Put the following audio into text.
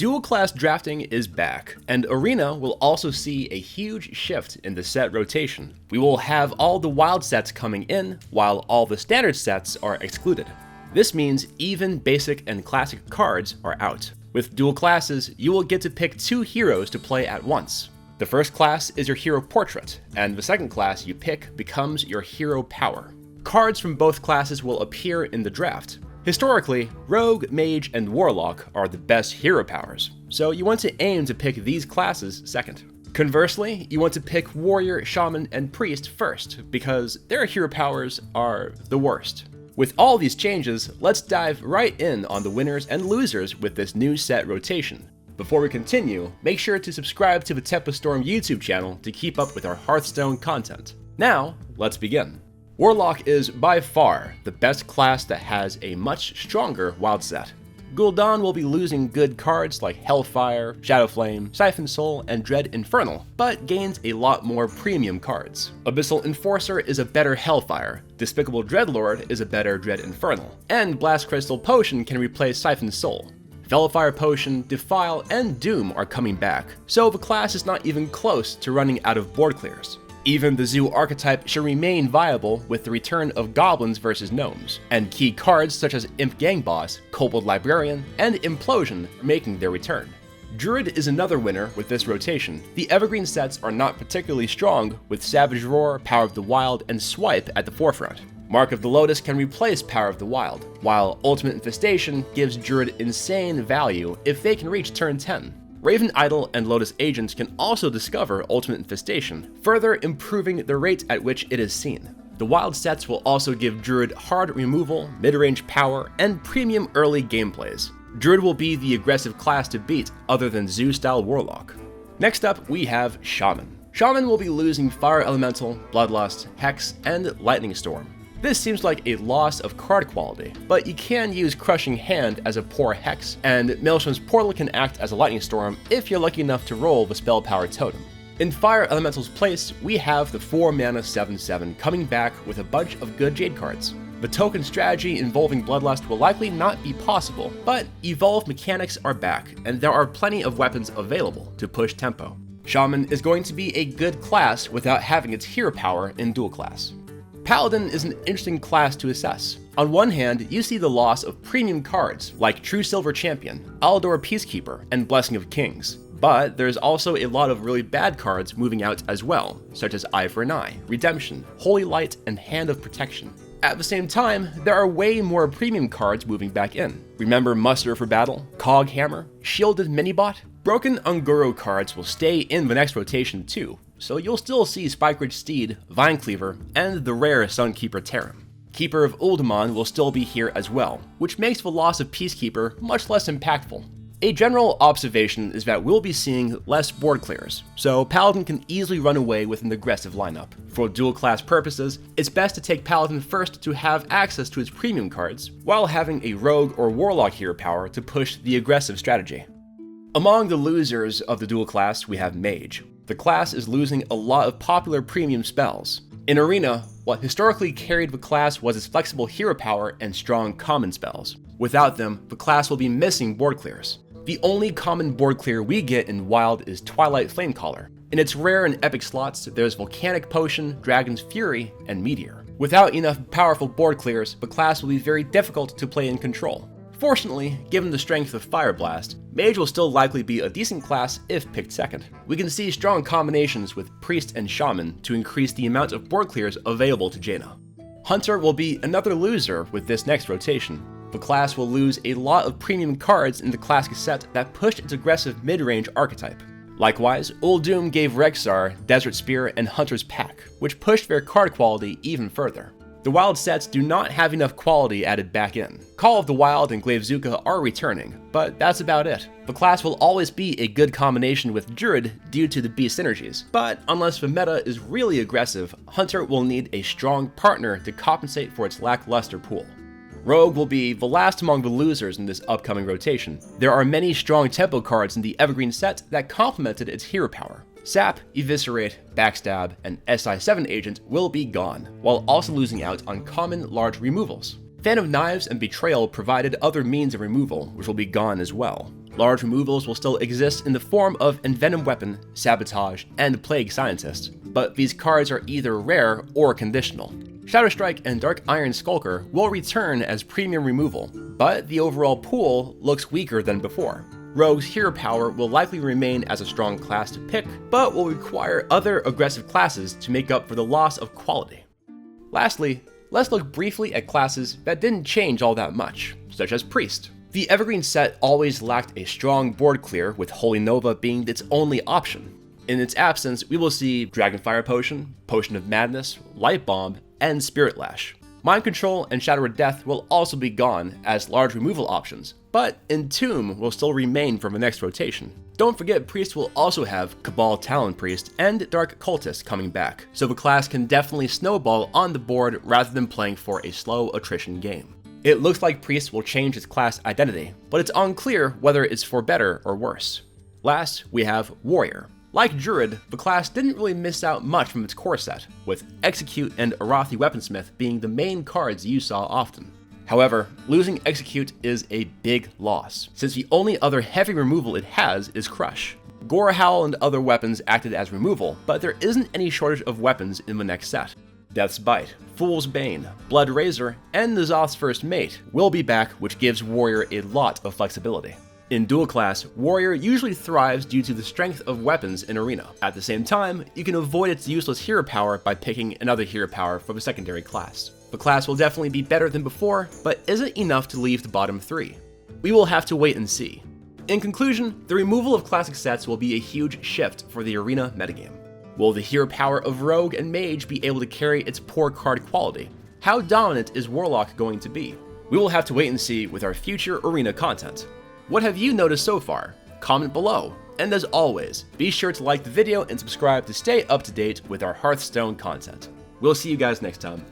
Dual class drafting is back, and Arena will also see a huge shift in the set rotation. We will have all the wild sets coming in, while all the standard sets are excluded. This means even basic and classic cards are out. With dual classes, you will get to pick 2 heroes to play at once. The first class is your hero portrait, and the second class you pick becomes your hero power. Cards from both classes will appear in the draft. Historically, Rogue, Mage, and Warlock are the best hero powers, so you want to aim to pick these classes second. Conversely, you want to pick Warrior, Shaman, and Priest first, because their hero powers are the worst. With all these changes, let's dive right in on the winners and losers with this new set rotation. Before we continue, make sure to subscribe to the Tempo Storm YouTube channel to keep up with our Hearthstone content. Now, let's begin. Warlock is by far the best class that has a much stronger wild set. Gul'dan will be losing good cards like Hellfire, Shadowflame, Siphon Soul, and Dread Infernal, but gains a lot more premium cards. Abyssal Enforcer is a better Hellfire, Despicable Dreadlord is a better Dread Infernal, and Blast Crystal Potion can replace Siphon Soul. Fellfire Potion, Defile, and Doom are coming back, so the class is not even close to running out of board clears. Even the Zoo archetype should remain viable with the return of Goblins versus Gnomes, and key cards such as Imp Gang Boss, Kobold Librarian, and Implosion making their return. Druid is another winner with this rotation. The evergreen sets are not particularly strong, with Savage Roar, Power of the Wild, and Swipe at the forefront. Mark of the Lotus can replace Power of the Wild, while Ultimate Infestation gives Druid insane value if they can reach turn 10. Raven Idol and Lotus Agents can also discover Ultimate Infestation, further improving the rate at which it is seen. The wild sets will also give Druid hard removal, mid-range power, and premium early gameplays. Druid will be the aggressive class to beat other than Zoo-style Warlock. Next up, we have Shaman. Shaman will be losing Fire Elemental, Bloodlust, Hex, and Lightning Storm. This seems like a loss of card quality, but you can use Crushing Hand as a poor Hex, and Maelstrom's Portal can act as a Lightning Storm if you're lucky enough to roll the Spell Power Totem. In Fire Elemental's place, we have the 4-mana 7/7 coming back with a bunch of good Jade cards. The token strategy involving Bloodlust will likely not be possible, but evolved mechanics are back, and there are plenty of weapons available to push tempo. Shaman is going to be a good class without having its hero power in dual class. Paladin is an interesting class to assess. On one hand, you see the loss of premium cards like True Silver Champion, Aldor Peacekeeper, and Blessing of Kings. But there's also a lot of really bad cards moving out as well, such as Eye for an Eye, Redemption, Holy Light, and Hand of Protection. At the same time, there are way more premium cards moving back in. Remember Muster for Battle, Cog Hammer, Shielded Minibot? Broken Ungoro cards will stay in the next rotation too, so you'll still see Spikeridge Steed, Vinecleaver, and the rare Sunkeeper Terran. Keeper of Uldum will still be here as well, which makes the loss of Peacekeeper much less impactful. A general observation is that we'll be seeing less board clears, so Paladin can easily run away with an aggressive lineup. For dual class purposes, it's best to take Paladin first to have access to its premium cards, while having a Rogue or Warlock hero power to push the aggressive strategy. Among the losers of the dual class, we have Mage. The class is losing a lot of popular premium spells. In Arena, what historically carried the class was its flexible hero power and strong common spells. Without them, the class will be missing board clears. The only common board clear we get in Wild is Twilight Flamecaller. In its rare and epic slots, there's Volcanic Potion, Dragon's Fury, and Meteor. Without enough powerful board clears, the class will be very difficult to play in control. Fortunately, given the strength of Fire Blast, Mage will still likely be a decent class if picked second. We can see strong combinations with Priest and Shaman to increase the amount of board clears available to Jaina. Hunter will be another loser with this next rotation. The class will lose a lot of premium cards in the classic set that pushed its aggressive mid-range archetype. Likewise, Uldum gave Rexxar, Desert Spear, and Hunter's Pack, which pushed their card quality even further. The wild sets do not have enough quality added back in. Call of the Wild and Glaivezuka are returning, but that's about it. The class will always be a good combination with Druid due to the beast synergies, but unless the meta is really aggressive, Hunter will need a strong partner to compensate for its lackluster pool. Rogue will be the last among the losers in this upcoming rotation. There are many strong tempo cards in the Evergreen set that complemented its hero power. Sap, Eviscerate, Backstab, and SI7 Agent will be gone, while also losing out on common large removals. Fan of Knives and Betrayal provided other means of removal, which will be gone as well. Large removals will still exist in the form of Envenom Weapon, Sabotage, and Plague Scientist, but these cards are either rare or conditional. Shadow Strike and Dark Iron Skulker will return as premium removal, but the overall pool looks weaker than before. Rogue's hero power will likely remain as a strong class to pick, but will require other aggressive classes to make up for the loss of quality. Lastly, let's look briefly at classes that didn't change all that much, such as Priest. The Evergreen set always lacked a strong board clear, with Holy Nova being its only option. In its absence, we will see Dragonfire Potion, Potion of Madness, Light Bomb, and Spirit Lash. Mind Control and Shadow of Death will also be gone as large removal options, but Entomb will still remain for the next rotation. Don't forget, Priest will also have Cabal Talon Priest and Dark Cultist coming back, so the class can definitely snowball on the board rather than playing for a slow attrition game. It looks like Priest will change its class identity, but it's unclear whether it's for better or worse. Last, we have Warrior. Like Druid, the class didn't really miss out much from its core set, with Execute and Arathi Weaponsmith being the main cards you saw often. However, losing Execute is a big loss, since the only other heavy removal it has is Crush. Gore Howl and other weapons acted as removal, but there isn't any shortage of weapons in the next set. Death's Bite, Fool's Bane, Blood Razor, and N'Zoth's First Mate will be back, which gives Warrior a lot of flexibility. In dual class, Warrior usually thrives due to the strength of weapons in Arena. At the same time, you can avoid its useless hero power by picking another hero power from a secondary class. The class will definitely be better than before, but isn't enough to leave the bottom 3. We will have to wait and see. In conclusion, the removal of classic sets will be a huge shift for the Arena metagame. Will the hero power of Rogue and Mage be able to carry its poor card quality? How dominant is Warlock going to be? We will have to wait and see with our future Arena content. What have you noticed so far? Comment below. And as always, be sure to like the video and subscribe to stay up to date with our Hearthstone content. We'll see you guys next time.